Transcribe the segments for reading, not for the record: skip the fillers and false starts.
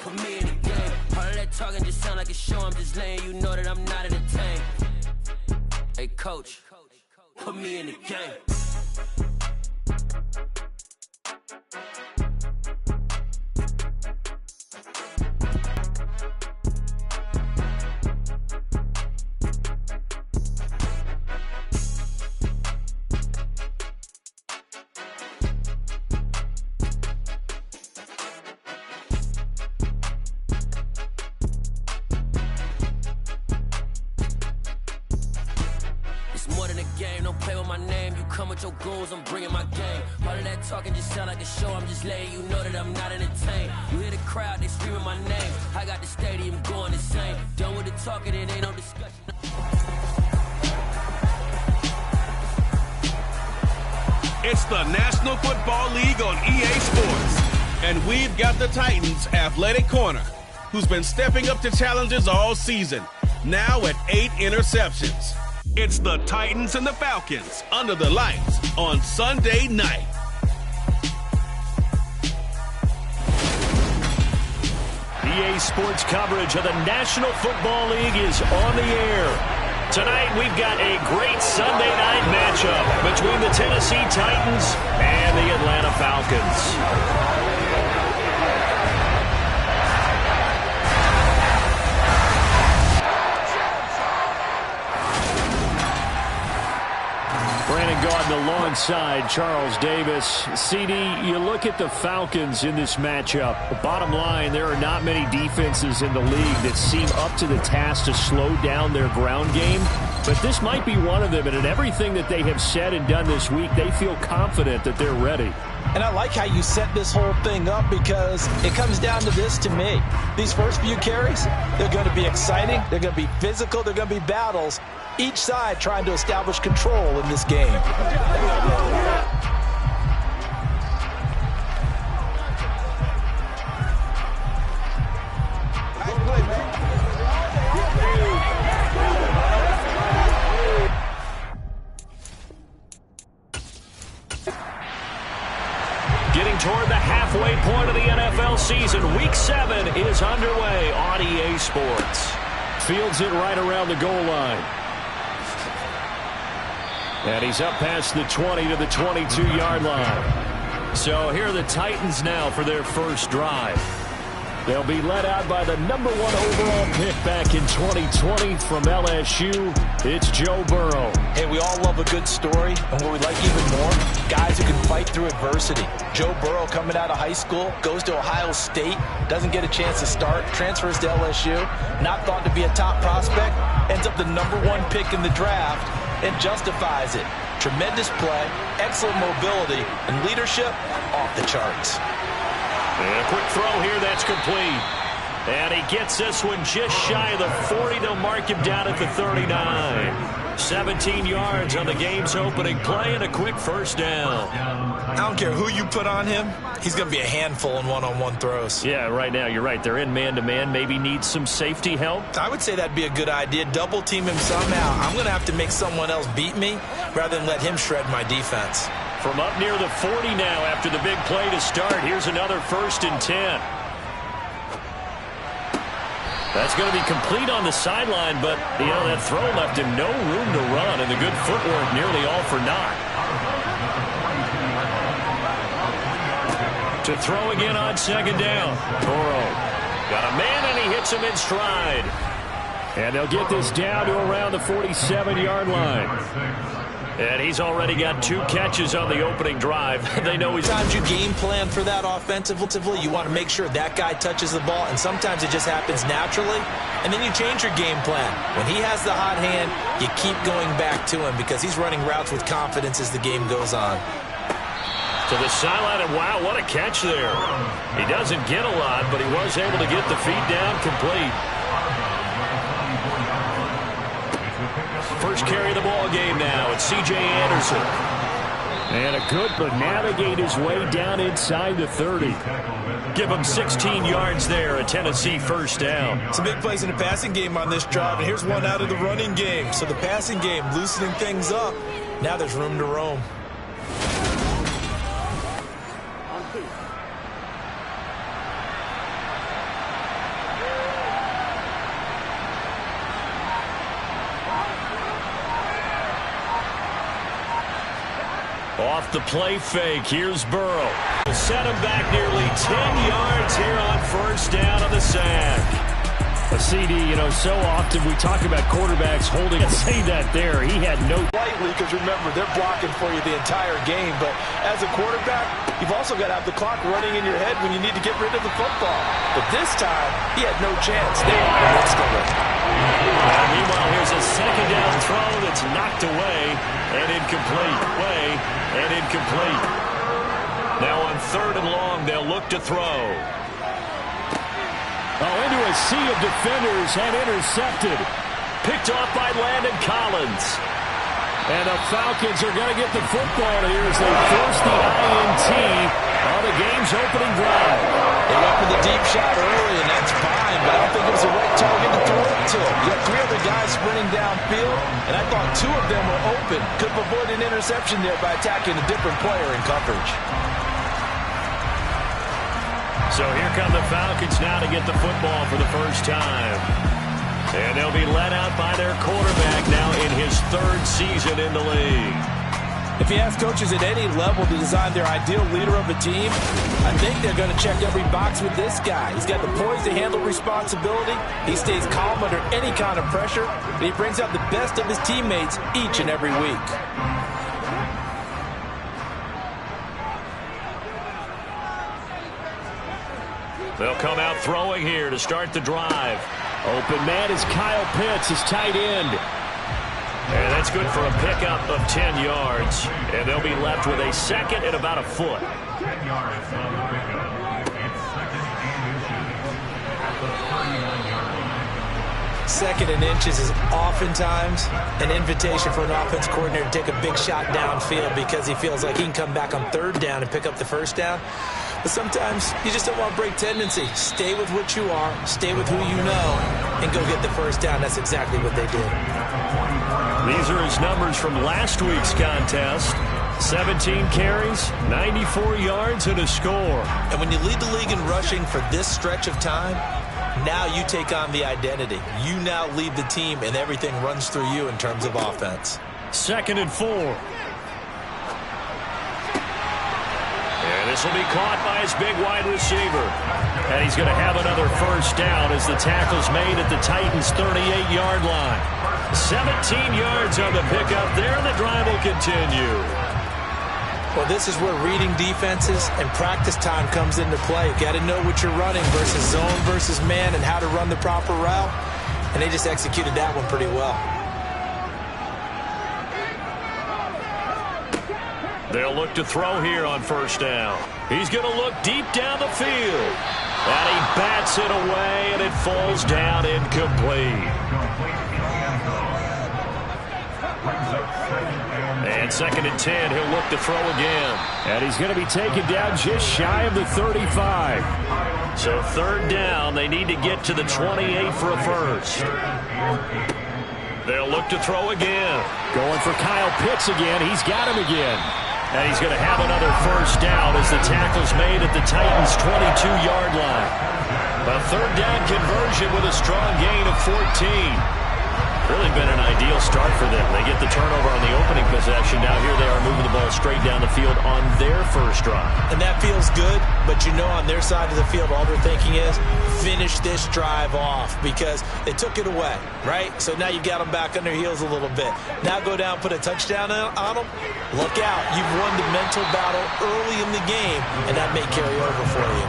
Put me in the game. All of that talking just sound like a show. I'm just letting you know that I'm not entertained. Hey, coach, put me in the game. Your goons, I'm bringing my game. All of that talking just sound like a show. I'm just letting you know that I'm not entertained. You hear the crowd, they screaming my name. I got the stadium going insane. Done with the talking, it ain't no discussion. It's the National Football League on EA Sports. And we've got the Titans athletic corner, who's been stepping up to challenges all season, now at 8 interceptions. It's the Titans and the Falcons under the lights on Sunday night. EA Sports coverage of the National Football League is on the air. Tonight we've got a great Sunday night matchup between the Tennessee Titans and the Atlanta Falcons. Brandon Gaudin alongside Charles Davis. CD, you look at the Falcons in this matchup. The bottom line, there are not many defenses in the league that seem up to the task to slow down their ground game. But this might be one of them, and in everything that they have said and done this week, they feel confident that they're ready. And I like how you set this whole thing up because it comes down to this to me. These first few carries, they're going to be exciting, they're going to be physical, they're going to be battles. Each side trying to establish control in this game. Getting toward the halfway point of the NFL season, Week 7 is underway on EA Sports. Fields it right around the goal line. And he's up past the 20 to the 22-yard line. So here are the Titans now for their first drive. They'll be led out by the #1 overall pick back in 2020 from LSU. It's Joe Burrow. Hey, we all love a good story, and what we like even more, guys who can fight through adversity. Joe Burrow coming out of high school, goes to Ohio State, doesn't get a chance to start, transfers to LSU, not thought to be a top prospect, ends up the #1 pick in the draft, and justifies it. Tremendous play, excellent mobility, and leadership off the charts. And a quick throw here that's complete. And he gets this one just shy of the 40. They'll mark him down at the 39. 17 yards on the game's opening play and a quick first down. I don't care who you put on him, he's going to be a handful in one-on-one throws. Yeah, right now you're right. They're in man-to-man. Maybe needs some safety help. I would say that'd be a good idea. Double team him somehow. I'm going to have to make someone else beat me rather than let him shred my defense. From up near the 40 now after the big play to start. Here's another 1st and 10. That's going to be complete on the sideline, but, you know, that throw left him no room to run, and the good footwork nearly all for naught. To throw again on 2nd down. Burrow got a man, and he hits him in stride. And they'll get this down to around the 47-yard line. And he's already got 2 catches on the opening drive. They know he's... Sometimes you game plan for that offensively. You want to make sure that guy touches the ball, and sometimes it just happens naturally. And then you change your game plan. When he has the hot hand, you keep going back to him because he's running routes with confidence as the game goes on. To the sideline, and wow, what a catch there. He doesn't get a lot, but he was able to get the feet down complete. First carry of the ball game now. It's C.J. Anderson. And a good but navigate his way down inside the 30. Give him 16 yards there, a Tennessee first down. Some big plays in the passing game on this drive, and here's one out of the running game. So the passing game loosening things up. Now there's room to roam. Off the play fake, here's Burrow. Set him back nearly 10 yards here on first down on the sack. A CD, so often we talk about quarterbacks holding and say that there. He had no... Lightly, because remember, they're blocking for you the entire game. But as a quarterback, you've also got to have the clock running in your head when you need to get rid of the football. But this time, he had no chance there. Meanwhile, here's a second down throw that's knocked away and incomplete. Now on 3rd and long, they'll look to throw. Into a sea of defenders and intercepted. Picked off by Landon Collins. And the Falcons are going to get the football here as they force the INT on the game's opening drive. They went for the deep shot early, and that's fine, but I don't think it was the right target to throw it to. You have 3 other guys sprinting downfield, and I thought 2 of them were open. Could have avoided an interception there by attacking a different player in coverage. So here come the Falcons now to get the football for the first time. And they'll be led out by their quarterback now in his 3rd season in the league. If you ask coaches at any level to design their ideal leader of a team, I think they're going to check every box with this guy. He's got the poise to handle responsibility. He stays calm under any kind of pressure. And he brings out the best of his teammates each and every week. They'll come out throwing here to start the drive. Open man is Kyle Pitts, his tight end. And that's good for a pickup of 10 yards. And they'll be left with a second and about a foot. 10 yards on the pickup. It's second and inches at the 39-yard line. Second and inches is oftentimes an invitation for an offense coordinator to take a big shot downfield because he feels like he can come back on 3rd down and pick up the first down. But sometimes you just don't want to break tendency. Stay with what you are, stay with who you know, and go get the first down. That's exactly what they did. These are his numbers from last week's contest. 17 carries, 94 yards, and a score. And when you lead the league in rushing for this stretch of time, now you take on the identity. You now lead the team, and everything runs through you in terms of offense. 2nd and 4. And this will be caught by his big wide receiver. And he's going to have another first down as the tackle's made at the Titans' 38-yard line. 17 yards on the pickup there, and the drive will continue. Well, this is where reading defenses and practice time comes into play. Got to know what you're running versus zone versus man and how to run the proper route. And they just executed that one pretty well. They'll look to throw here on first down. He's going to look deep down the field. And he bats it away, and it falls down incomplete. And 2nd and 10, he'll look to throw again. And he's going to be taken down just shy of the 35. So 3rd down, they need to get to the 28 for a first. They'll look to throw again. Going for Kyle Pitts again. He's got him again. And he's going to have another first down as the tackle's made at the Titans' 22-yard line. A 3rd down conversion with a strong gain of 14. Really been an ideal start for them. They get the turnover on the opening possession. Now here they are moving the ball straight down the field on their first drive. And that feels good, but you know on their side of the field all they're thinking is finish this drive off because they took it away, right? So now you've got them back on their heels a little bit. Now go down, put a touchdown on them. Look out. You've won the mental battle early in the game, and that may carry over for you.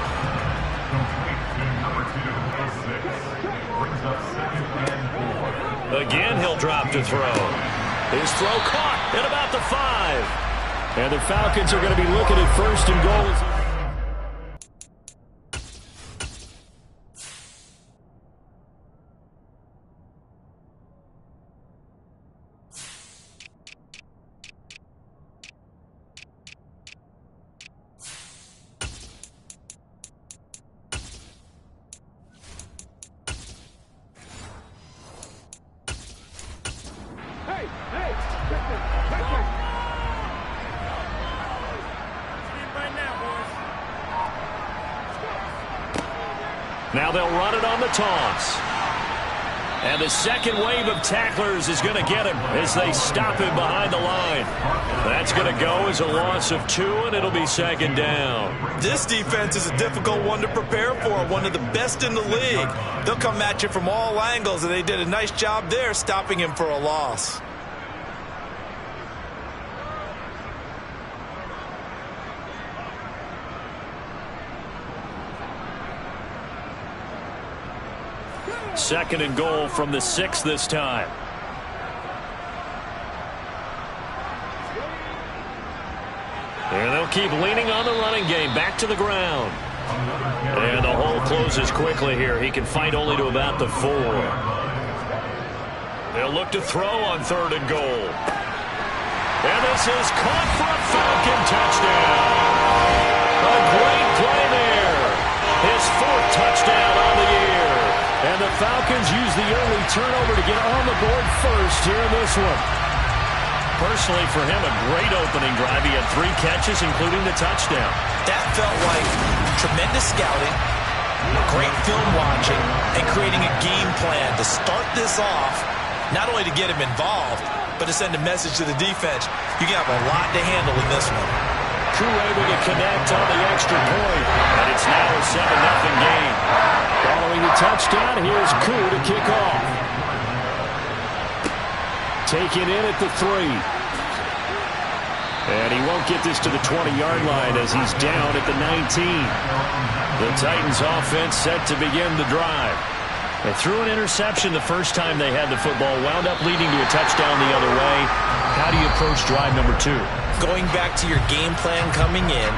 Again, he'll drop to throw. His throw caught at about the 5. And the Falcons are going to be looking at 1st and goal. Now they'll run it on the toss. And the second wave of tacklers is going to get him as they stop him behind the line. That's going to go as a loss of 2, and it'll be second down. This defense is a difficult one to prepare for, one of the best in the league. They'll come at you from all angles, and they did a nice job there stopping him for a loss. Second and goal from the 6 this time. And they'll keep leaning on the running game. Back to the ground. And the hole closes quickly here. He can fight only to about the 4. They'll look to throw on 3rd and goal. And this is caught for a Falcon touchdown. A great play there. His 4th touchdown on the year. And the Falcons use the early turnover to get on the board first here in this one. Personally, for him, a great opening drive. He had 3 catches, including the touchdown. That felt like tremendous scouting, great film watching, and creating a game plan to start this off, not only to get him involved, but to send a message to the defense. You have a lot to handle in this one. Koo able to connect on the extra point, and it's now a 7-0 game. Following the touchdown, here's Koo to kick off. Taken in at the 3. And he won't get this to the 20-yard line as he's down at the 19. The Titans offense set to begin the drive. They threw an interception the first time they had the football, wound up leading to a touchdown the other way. How do you approach drive number 2? Going back to your game plan coming in,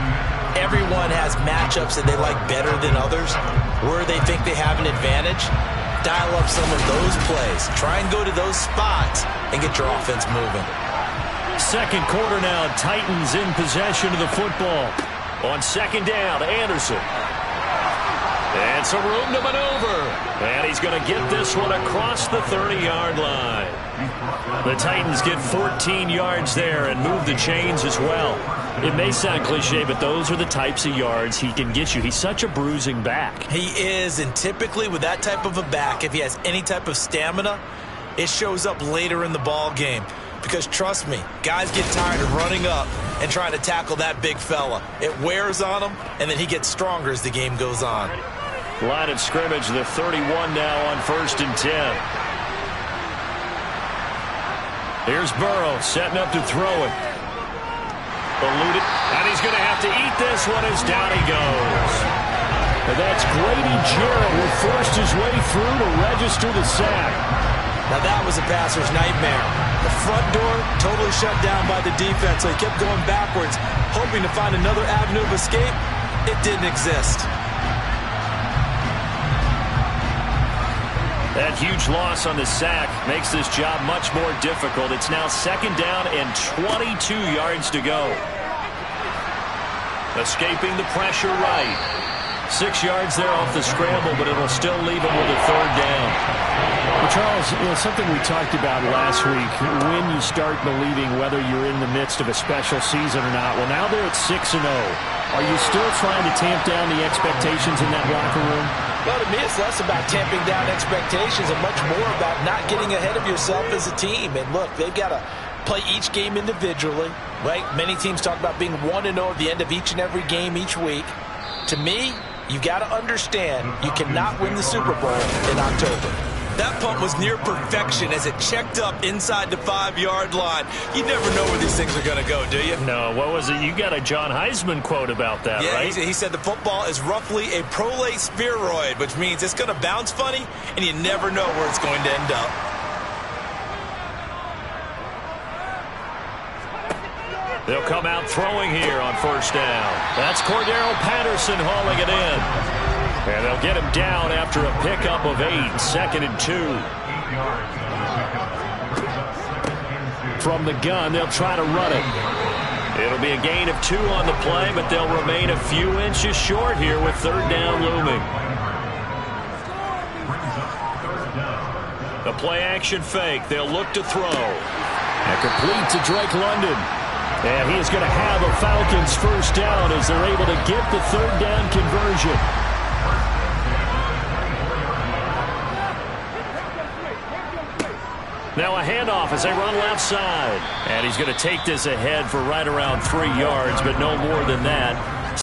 everyone has matchups that they like better than others, where they think they have an advantage. Dial up some of those plays. Try and go to those spots and get your offense moving. Second quarter now, Titans in possession of the football. On second down, Anderson. And some room to maneuver. And he's going to get this one across the 30-yard line. The Titans get 14 yards there and move the chains as well. It may sound cliche, but those are the types of yards he can get you. He's such a bruising back. He is, and typically with that type of a back, if he has any type of stamina, it shows up later in the ball game. Because trust me, guys get tired of running up and trying to tackle that big fella. It wears on him, and then he gets stronger as the game goes on. Line of scrimmage, the 31 now on 1st and 10. Here's Burrow setting up to throw it. Eluded, and he's going to have to eat this one as down he goes. And that's Grady Jarrett who forced his way through to register the sack. Now that was a passer's nightmare. The front door totally shut down by the defense, so he kept going backwards, hoping to find another avenue of escape. It didn't exist. That huge loss on the sack makes this job much more difficult. It's now second down and 22 yards to go. Escaping the pressure right. 6 yards there off the scramble, but it'll still leave him with a 3rd down. Well, Charles, something we talked about last week, when you start believing whether you're in the midst of a special season or not. Well, now they're at 6-0. Are you still trying to tamp down the expectations in that locker room? Well, to me, it's less about tamping down expectations and much more about not getting ahead of yourself as a team. And look, they've got to play each game individually, right? Many teams talk about being 1-0 at the end of each and every game each week. To me, you've got to understand you cannot win the Super Bowl in October. That punt was near perfection as it checked up inside the 5-yard line. You never know where these things are going to go, do you? No, what was it? You got a John Heisman quote about that, right? Yeah, he said the football is roughly a prolate spheroid, which means it's going to bounce funny, and you never know where it's going to end up. They'll come out throwing here on 1st down. That's Cordero Patterson hauling it in. And they'll get him down after a pickup of 8, 2nd and 2. From the gun, they'll try to run it. It'll be a gain of 2 on the play, but they'll remain a few inches short here with 3rd down looming. The play-action fake. They'll look to throw. And complete to Drake London. And he is going to have a Falcons 1st down as they're able to get the 3rd down conversion. Now a handoff as they run left side. And he's going to take this ahead for right around 3 yards, but no more than that.